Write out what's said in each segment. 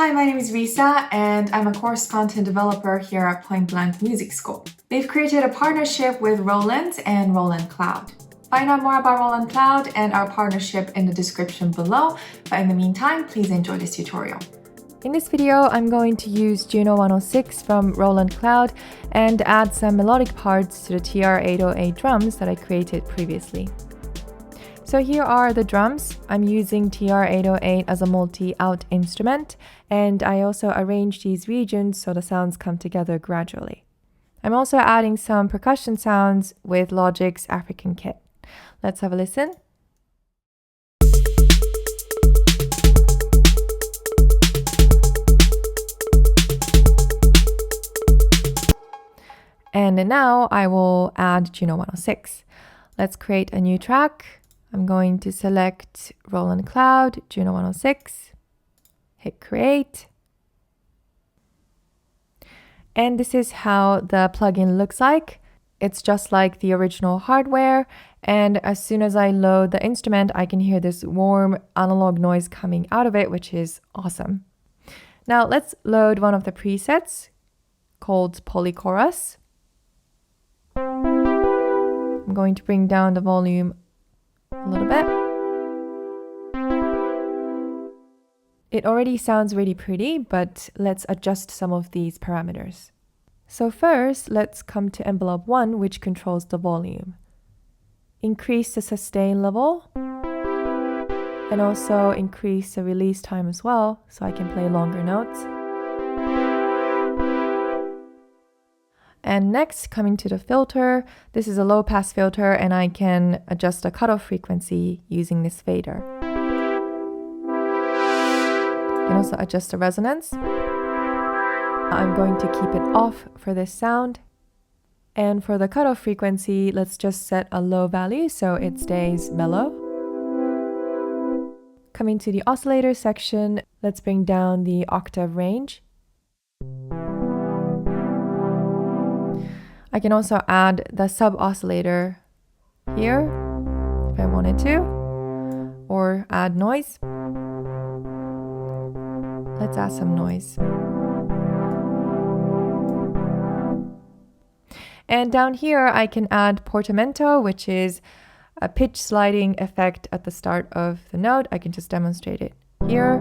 Hi, my name is Risa, and I'm a course content developer here at Point Blank Music School. We've created a partnership with Roland and Roland Cloud. Find out more about Roland Cloud and our partnership in the description below, but in the meantime, please enjoy this tutorial. In this video, I'm going to use JUNO-106 from Roland Cloud and add some melodic parts to the TR-808 drums that I created previously. So here are the drums. I'm using TR-808 as a multi-out instrument, and I also arrange these regions so the sounds come together gradually. I'm also adding some percussion sounds with Logic's African kit. Let's have a listen. And now I will add JUNO-106. Let's create a new track. I'm going to select Roland Cloud, JUNO-106, hit create. And this is how the plugin looks like. It's just like the original hardware. And as soon as I load the instrument, I can hear this warm analog noise coming out of it, which is awesome. Now let's load one of the presets called Polychorus. I'm going to bring down the volume a little bit. It already sounds really pretty, but let's adjust some of these parameters. So first, let's come to envelope 1, which controls the volume. Increase the sustain level, and also increase the release time as well, so I can play longer notes. And next, coming to the filter, this is a low-pass filter, and I can adjust the cutoff frequency using this fader. I can also adjust the resonance. I'm going to keep it off for this sound. And for the cutoff frequency, let's just set a low value so it stays mellow. Coming to the oscillator section, let's bring down the octave range. I can also add the sub-oscillator here if I wanted to, or add noise. Let's add some noise. And down here I can add portamento, which is a pitch sliding effect at the start of the note. I can just demonstrate it here.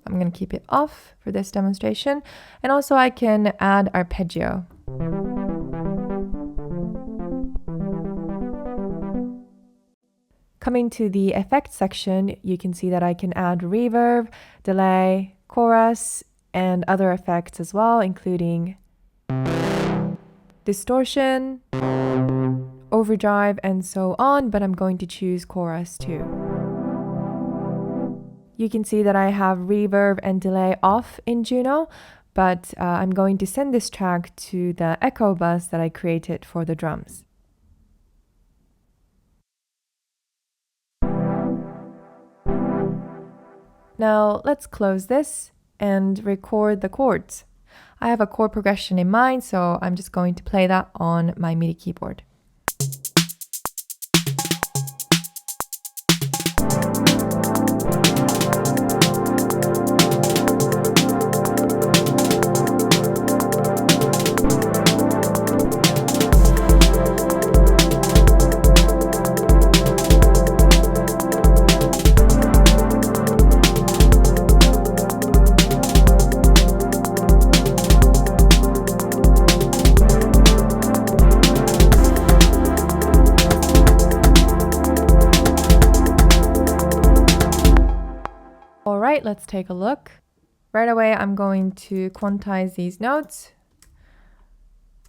I'm going to keep it off for this demonstration. And also I can add arpeggio. Coming to the effects section, you can see that I can add reverb, delay, chorus, and other effects as well, including distortion, overdrive, and so on, but I'm going to choose chorus too. You can see that I have reverb and delay off in Juno, but I'm going to send this track to the echo bus that I created for the drums. Now let's close this and record the chords. I have a chord progression in mind, so I'm just going to play that on my MIDI keyboard. Alright, let's take a look. Right away, I'm going to quantize these notes.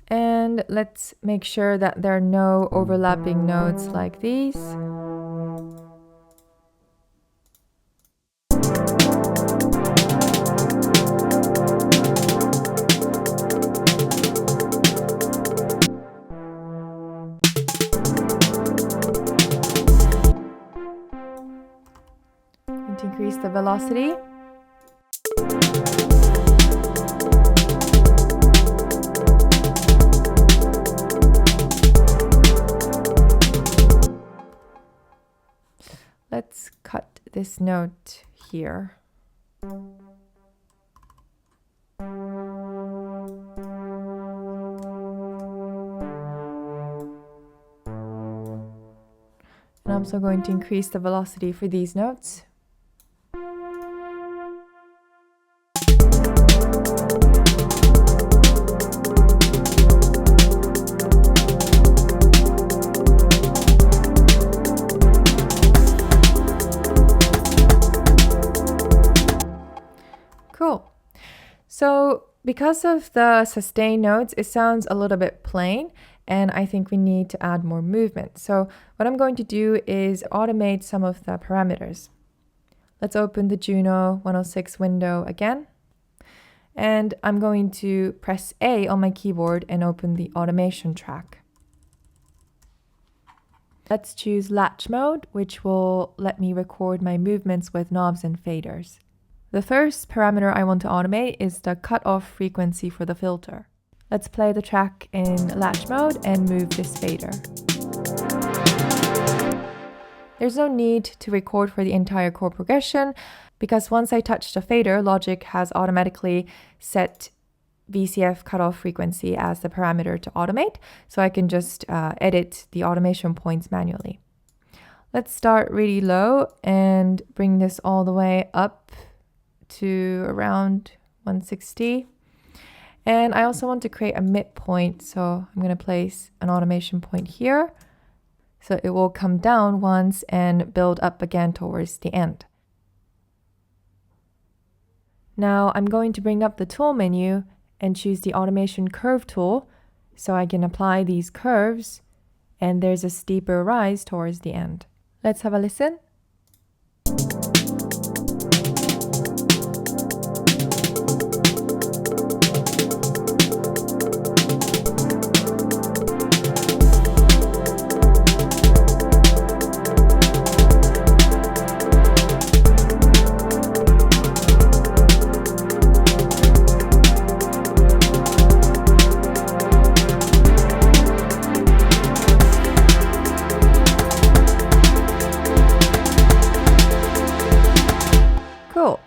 And let's make sure that there are no overlapping notes like these. To increase the velocity. Let's cut this note here. And I'm also going to increase the velocity for these notes. Cool. So because of the sustain notes, it sounds a little bit plain, and I think we need to add more movement. So what I'm going to do is automate some of the parameters. Let's open the Juno 106 window again. And I'm going to press A on my keyboard and open the automation track. Let's choose latch mode, which will let me record my movements with knobs and faders. The first parameter I want to automate is the cutoff frequency for the filter. Let's play the track in latch mode and move this fader. There's no need to record for the entire chord progression because once I touch the fader, Logic has automatically set VCF cutoff frequency as the parameter to automate, so I can just edit the automation points manually. Let's start really low and bring this all the way up to around 160. And I also want to create a midpoint, so I'm going to place an automation point here. So it will come down once and build up again towards the end. Now I'm going to bring up the tool menu and choose the automation curve tool so I can apply these curves, and there's a steeper rise towards the end. Let's have a listen. Cool.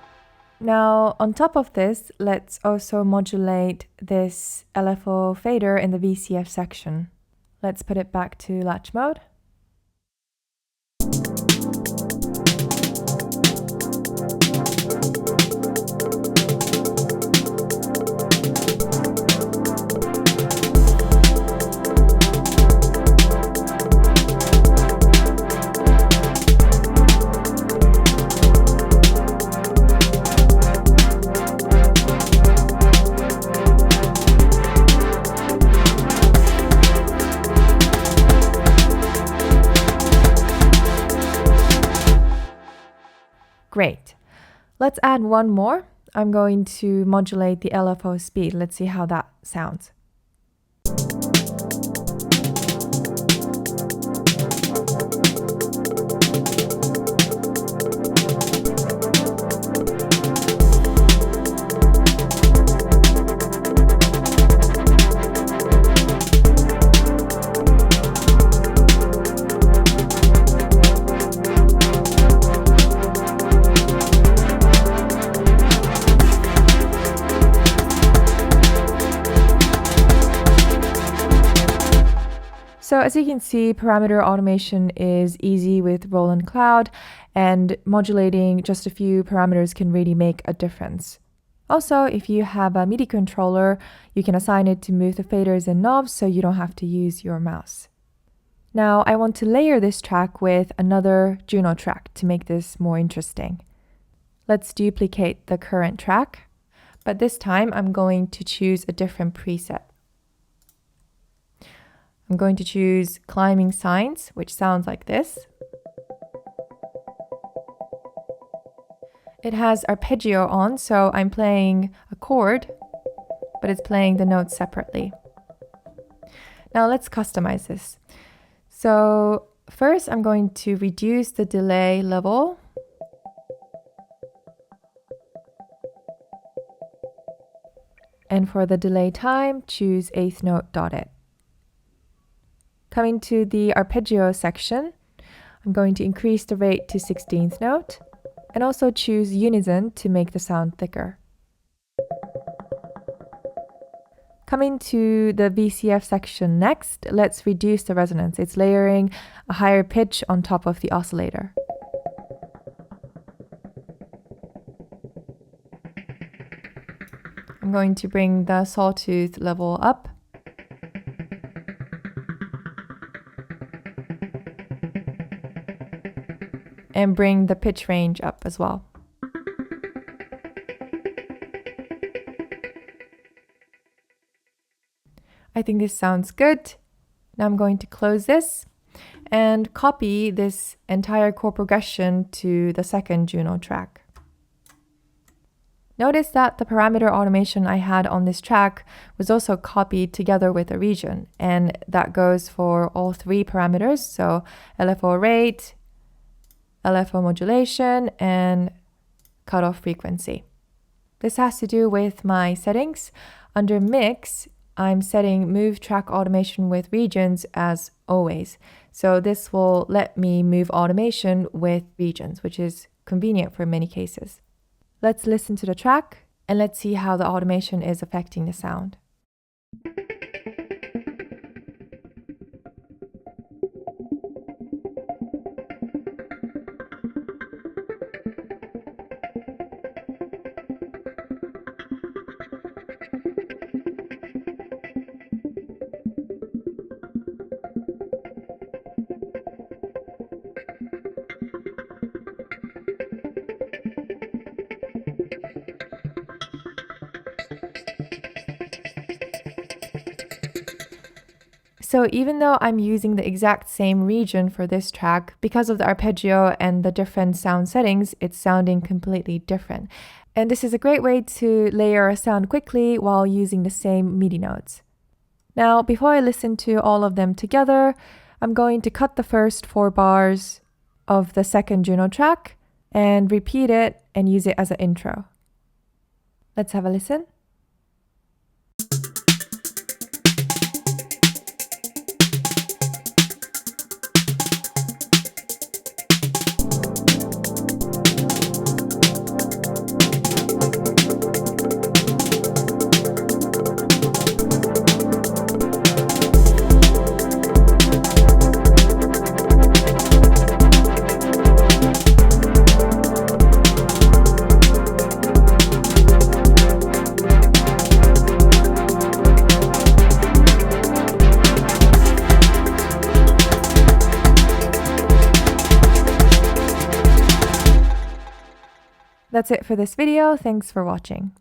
Now, on top of this, let's also modulate this LFO fader in the VCF section. Let's put it back to latch mode. Great. Let's add one more. I'm going to modulate the LFO speed. Let's see how that sounds. So as you can see, parameter automation is easy with Roland Cloud, and modulating just a few parameters can really make a difference. Also, if you have a MIDI controller, you can assign it to move the faders and knobs so you don't have to use your mouse. Now I want to layer this track with another Juno track to make this more interesting. Let's duplicate the current track, but this time I'm going to choose a different preset. I'm going to choose climbing sines, which sounds like this. It has arpeggio on, so I'm playing a chord, but it's playing the notes separately. Now let's customize this. So first I'm going to reduce the delay level. And for the delay time, choose eighth note dotted. Coming to the arpeggio section, I'm going to increase the rate to 16th note and also choose unison to make the sound thicker. Coming to the VCF section next, let's reduce the resonance. It's layering a higher pitch on top of the oscillator. I'm going to bring the sawtooth level up. And bring the pitch range up as well. I think this sounds good. Now I'm going to close this and copy this entire chord progression to the second Juno track. Notice that the parameter automation I had on this track was also copied together with a region, and that goes for all three parameters, so LFO rate, LFO modulation, and cutoff frequency. This has to do with my settings. Under Mix, I'm setting Move Track Automation with Regions as always. So this will let me move automation with regions, which is convenient for many cases. Let's listen to the track and let's see how the automation is affecting the sound. So even though I'm using the exact same region for this track, because of the arpeggio and the different sound settings, it's sounding completely different. And this is a great way to layer a sound quickly while using the same MIDI notes. Now, before I listen to all of them together, I'm going to cut the first 4 bars of the second Juno track and repeat it and use it as an intro. Let's have a listen. That's it for this video. Thanks for watching.